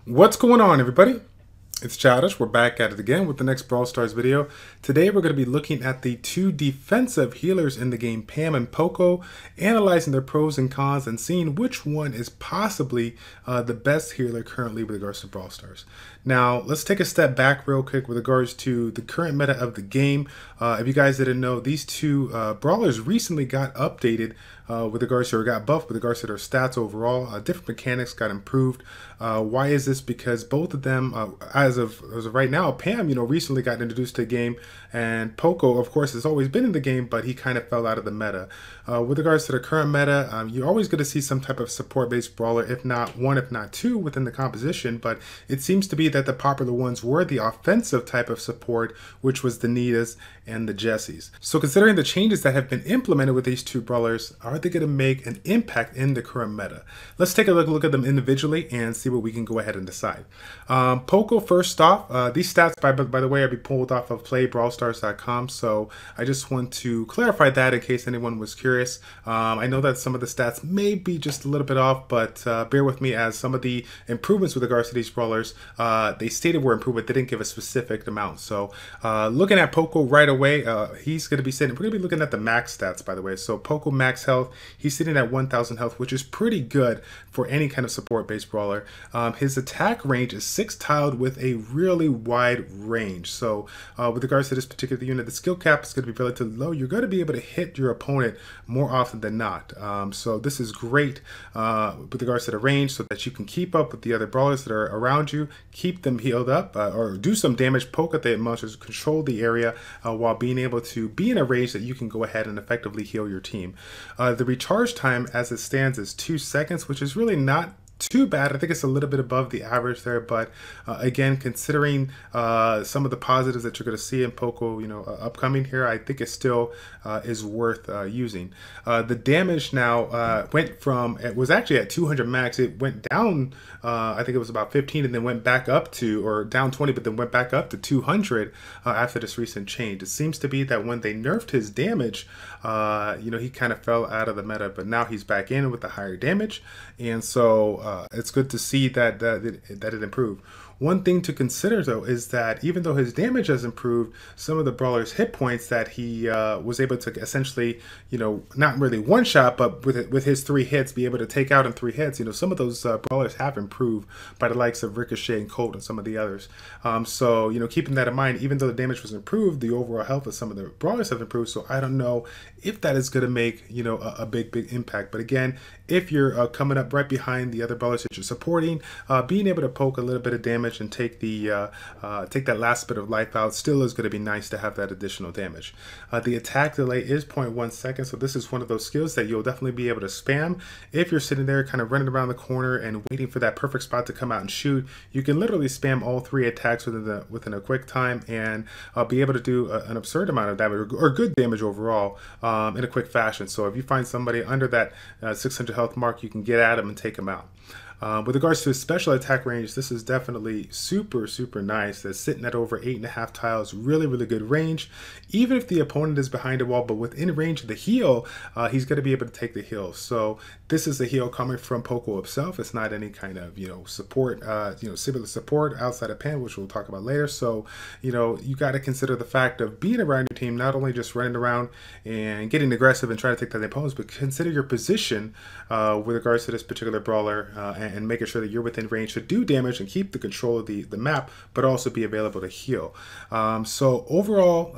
What's going on, everybody? It's Childish. We're back at it again with the next Brawl Stars video. Today we're going to be looking at the two defensive healers in the game, Pam and Poco, analyzing their pros and cons and seeing which one is possibly the best healer currently with regards to Brawl Stars. Now, let's take a step back real quick with regards to the current meta of the game. If you guys didn't know, these two brawlers recently got updated with regards to, or got buffed with regards to their stats overall. Different mechanics got improved. Why is this? Because both of them, as of right now, Pam, recently got introduced to the game, and Poco, of course, has always been in the game, but he kind of fell out of the meta. With regards to the current meta, you're always going to see some type of support-based brawler, if not one, if not two, within the composition, but it seems to be that the popular ones were the offensive type of support, which was the Nitas and the Jessies. So considering the changes that have been implemented with these two brawlers, are they going to make an impact in the current meta? Let's take a look at them individually and see what we can go ahead and decide. Poco, first off, these stats, by the way, are pulled off of playbrawlstars.com, so I just want to clarify that in case anyone was curious. I know that some of the stats may be just a little bit off, but bear with me, as some of the improvements with regards to these brawlers, they stated were improved, but they didn't give a specific amount. So looking at Poco right away, he's going to be sitting, we're going to be looking at the max stats, by the way. So Poco max health, he's sitting at 1,000 health, which is pretty good for any kind of support-based brawler. His attack range is 6-tiled with a really wide range. So with regards to this particular unit, the skill cap is going to be relatively low. You're going to be able to hit your opponent more often than not. So this is great with regards to the range, so that you can keep up with the other brawlers that are around you, keep them healed up, or do some damage, poke at the monsters, control the area while being able to be in a range that you can go ahead and effectively heal your team. The recharge time as it stands is 2 seconds, which is really not too bad. I think it's a little bit above the average there, but again, considering some of the positives that you're going to see in Poco, upcoming here, I think it still is worth using. The damage now went from, it was actually at 200 max, it went down, I think it was about 15, and then went back up to, or down 20, but then went back up to 200 after this recent change. It seems to be that when they nerfed his damage, he kind of fell out of the meta, but now he's back in with the higher damage, and so it's good to see that it improved. One thing to consider, though, is that even though his damage has improved, some of the brawler's hit points that he was able to essentially, not really one shot, but with his 3 hits, be able to take out in 3 hits. Some of those brawlers have improved by the likes of Ricochet and Colt and some of the others. So, keeping that in mind, even though the damage was improved, the overall health of some of the brawlers have improved. So I don't know if that is going to make, a big impact. But again, if you're coming up right behind the other brawlers that you're supporting, being able to poke a little bit of damage and take that last bit of life out still is going to be nice to have that additional damage. The attack delay is 0.1 seconds, so this is one of those skills that you'll definitely be able to spam if you're sitting there kind of running around the corner and waiting for that perfect spot to come out and shoot. You can literally spam all 3 attacks within a quick time and be able to do an absurd amount of damage, or good damage overall, in a quick fashion. So if you find somebody under that 600 health mark, you can get at them and take them out. With regards to his special attack range, this is definitely super nice. That's sitting at over 8.5 tiles, really good range. Even if the opponent is behind a wall, but within range of the heal, he's going to be able to take the heal. So this is a heal coming from Poco himself. It's not any kind of support, similar support outside of Pam, which we'll talk about later. So you got to consider the fact of being around your team, not only just running around and getting aggressive and trying to take down the opponents, but consider your position with regards to this particular brawler, and making sure that you're within range to do damage and keep the control of the map, but also be available to heal. So overall,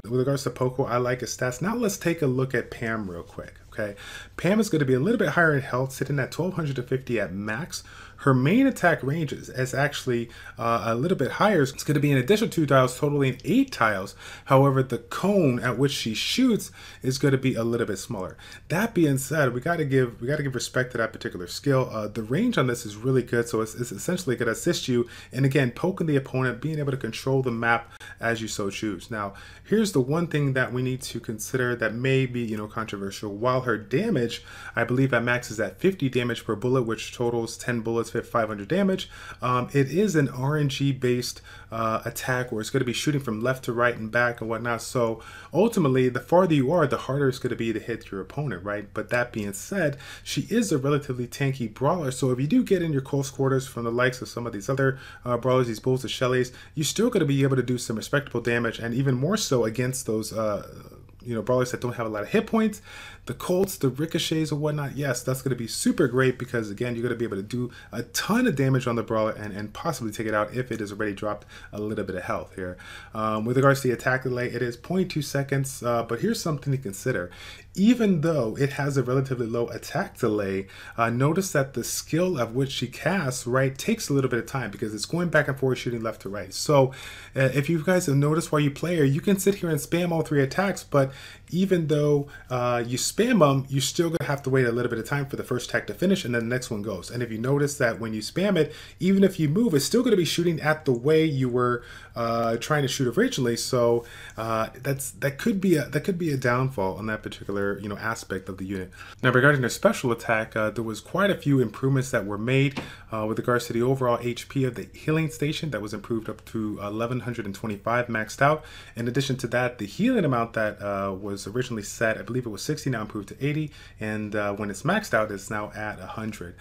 with regards to Poco, I like his stats. Now let's take a look at Pam real quick. Okay, Pam is going to be a little bit higher in health, sitting at 1,250 at max. Her main attack ranges is actually a little bit higher. It's going to be an additional 2 tiles, totaling 8 tiles. However, the cone at which she shoots is going to be a little bit smaller. That being said, we got to give respect to that particular skill. The range on this is really good, so it's essentially going to assist you in, again, poking the opponent, being able to control the map as you so choose. Now, here's the one thing that we need to consider that may be, controversial. While her damage, I believe at max, is at 50 damage per bullet, which totals 10 bullets hit 500 damage. It is an RNG based attack where it's going to be shooting from left to right and back and whatnot. So ultimately, the farther you are, the harder it's going to be to hit your opponent, right? But that being said, she is a relatively tanky brawler. So if you do get in your close quarters from the likes of some of these other brawlers, these Bulls, the Shellys, you're still going to be able to do some respectable damage, and even more so against those brawlers that don't have a lot of hit points, the Colts, the Ricochets and whatnot. Yes, that's going to be super great because, again, you're going to be able to do a ton of damage on the brawler and possibly take it out if it has already dropped a little bit of health here. With regards to the attack delay, it is 0.2 seconds, but here's something to consider. Even though it has a relatively low attack delay, notice that the skill of which she casts, right, takes a little bit of time because it's going back and forth shooting left to right. So if you guys have noticed while you play her, you can sit here and spam all 3 attacks, but even though you spam them, you're still going to have to wait a little bit of time for the first attack to finish, and then the next one goes. And if you notice that when you spam it, even if you move, it's still going to be shooting at the way you were trying to shoot originally. So that could be a downfall on that particular aspect of the unit. Now, regarding their special attack, there was quite a few improvements that were made with regards to the overall HP of the healing station that was improved up to 1125 maxed out. In addition to that, the healing amount that was originally set, I believe it was 60, now improved to 80, and when it's maxed out, it's now at 100.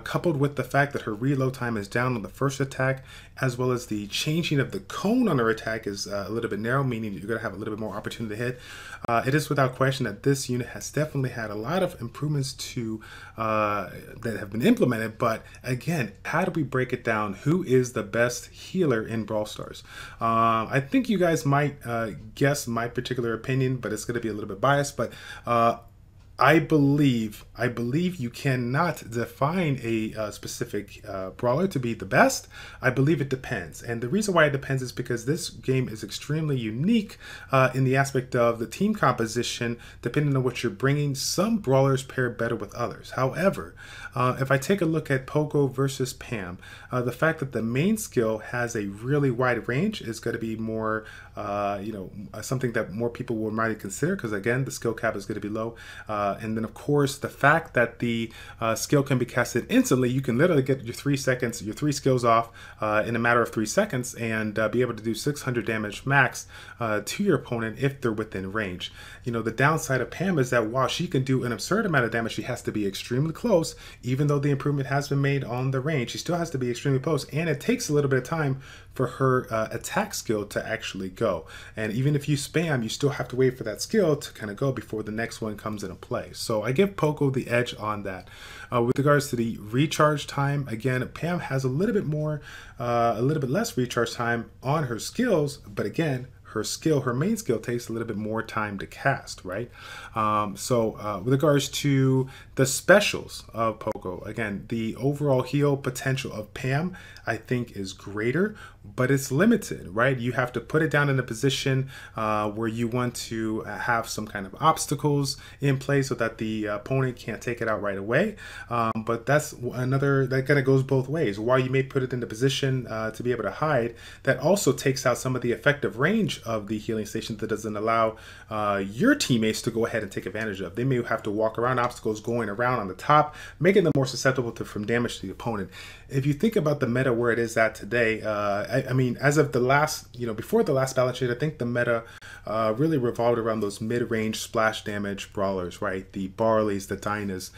Coupled with the fact that her reload time is down on the first attack, as well as the changing of the cone on her attack is a little bit narrow, meaning you're going to have a little bit more opportunity to hit. It is without question that this unit has definitely had a lot of improvements to that have been implemented. But again, how do we break it down? Who is the best healer in Brawl Stars? I think you guys might guess my particular opinion, but it's going to be a little bit biased. But I believe you cannot define a specific brawler to be the best. I believe it depends. And the reason why it depends is because this game is extremely unique in the aspect of the team composition. Depending on what you're bringing, some brawlers pair better with others. However, if I take a look at Poco versus Pam, the fact that the main skill has a really wide range is going to be more, something that more people will might consider, because again, the skill cap is going to be low. And then, of course, the fact that the skill can be casted instantly, you can literally get your 3 seconds, your 3 skills off in a matter of 3 seconds and be able to do 600 damage max to your opponent if they're within range. The downside of Pam is that while she can do an absurd amount of damage, she has to be extremely close. Even though the improvement has been made on the range, she still has to be extremely close, and it takes a little bit of time for her attack skill to actually go. And even if you spam, you still have to wait for that skill to kind of go before the next one comes into play. So I give Poco the edge on that. With regards to the recharge time, again, Pam has a little bit less recharge time on her skills, but again, her main skill takes a little bit more time to cast, right? With regards to the specials of Poco, again, the overall heal potential of Pam, I think, is greater, but it's limited, right? You have to put it down in a position where you want to have some kind of obstacles in place so that the opponent can't take it out right away. But that's that kind of goes both ways. While you may put it in the position to be able to hide, that also takes out some of the effective range of the healing station that doesn't allow your teammates to go ahead and take advantage of. They may have to walk around obstacles going around on the top, making them more susceptible from damage to the opponent. If you think about the meta where it is at today, I mean, as of the last, before the last balance sheet, I think the meta really revolved around those mid-range splash damage brawlers, right? The Barleys, the Dynas.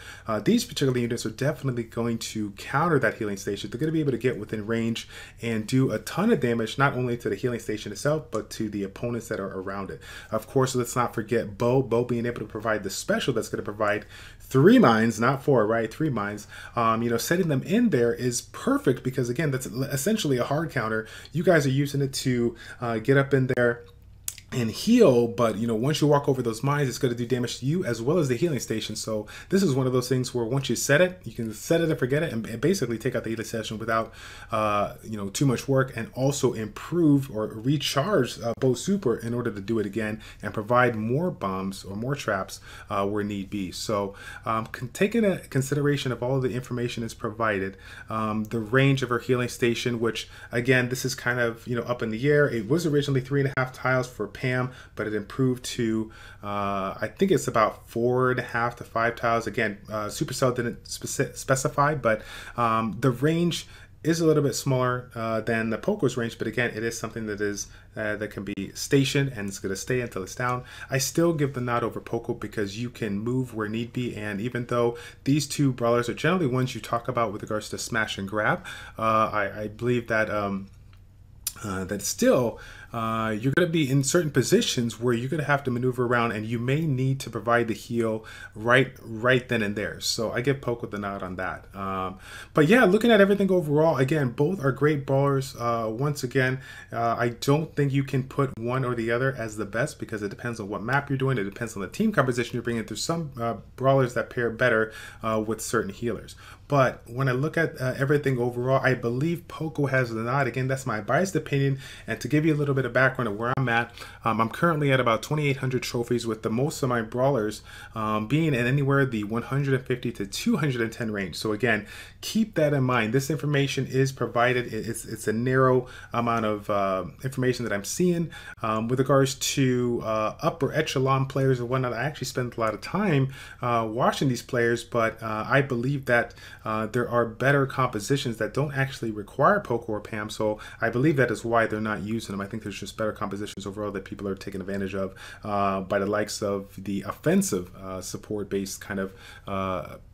These particular units are definitely going to counter that healing station. They're going to be able to get within range and do a ton of damage, not only to the healing station itself, but to the opponents that are around it. Of course, let's not forget Bo being able to provide the special that's going to provide 3 mines, not 4, right? 3 mines. Setting them in there is perfect because, again, that's essentially a hard counter. You guys are using it to get up in there and heal, but once you walk over those mines, it's going to do damage to you as well as the healing station. So this is one of those things where once you set it, you can set it and forget it, and basically take out the healing station without too much work, and also improve or recharge Bo Super in order to do it again and provide more bombs or more traps where need be. So taking into consideration of all of the information is provided, the range of her healing station, which again, this is kind of up in the air. It was originally 3.5 tiles for Pam, but it improved to, I think it's about 4.5 to 5 tiles. Again, Supercell didn't specify, but the range is a little bit smaller than the Poco's range, but again, it is something that is that can be stationed and it's going to stay until it's down. I still give the nod over Poco because you can move where need be, and even though these two brawlers are generally ones you talk about with regards to smash and grab, I believe that that still you're going to be in certain positions where you're going to have to maneuver around, and you may need to provide the heal right then and there. So I give Poco the nod on that. But yeah, looking at everything overall, again, both are great brawlers. Once again, I don't think you can put one or the other as the best because it depends on what map you're doing. It depends on the team composition you're bringing. There's some brawlers that pair better with certain healers. But when I look at everything overall, I believe Poco has the nod. Again, that's my biased opinion. And to give you a little bit of background of where I'm at, I'm currently at about 2,800 trophies, with the most of my brawlers being in anywhere the 150 to 210 range. So again, keep that in mind. This information is provided. It's a narrow amount of information that I'm seeing. With regards to upper echelon players and whatnot, I actually spend a lot of time watching these players, but I believe that there are better compositions that don't actually require Poco or Pam, so I believe that is why they're not using them. I think there's just better compositions overall that people are taking advantage of by the likes of the offensive support-based kind of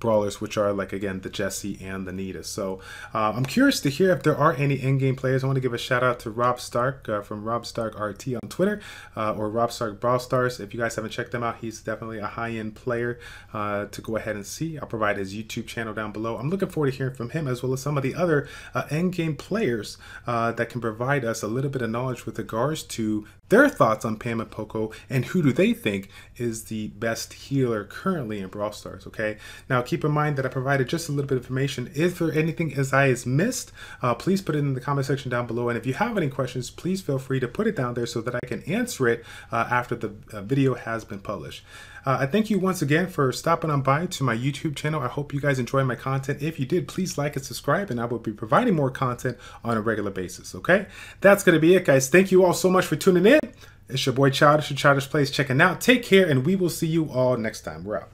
brawlers, which are like, again, the Jesse and the Nita. So I'm curious to hear if there are any in-game players. I want to give a shout out to Rob Stark from Rob Stark RT on Twitter, or Rob Stark Brawl Stars. If you guys haven't checked them out, he's definitely a high-end player to go ahead and see. I'll provide his YouTube channel down below. I'm looking forward to hearing from him, as well as some of the other end-game players that can provide us a little bit of knowledge with regards to their thoughts on Pam and Poco, and who do they think is the best healer currently in Brawl Stars. Okay, now keep in mind that I provided just a little bit of information. Is there anything as I has missed? Please put it in the comment section down below, and if you have any questions, please feel free to put it down there so that I can answer it after the video has been published. I thank you once again for stopping on by to my YouTube channel. I hope you guys enjoy my content. If you did, please like and subscribe, and I will be providing more content on a regular basis, okay? That's going to be it, guys. Thank you all so much for tuning in. It's your boy Childish, Childish Plays checking out. Take care, and we will see you all next time. We're out.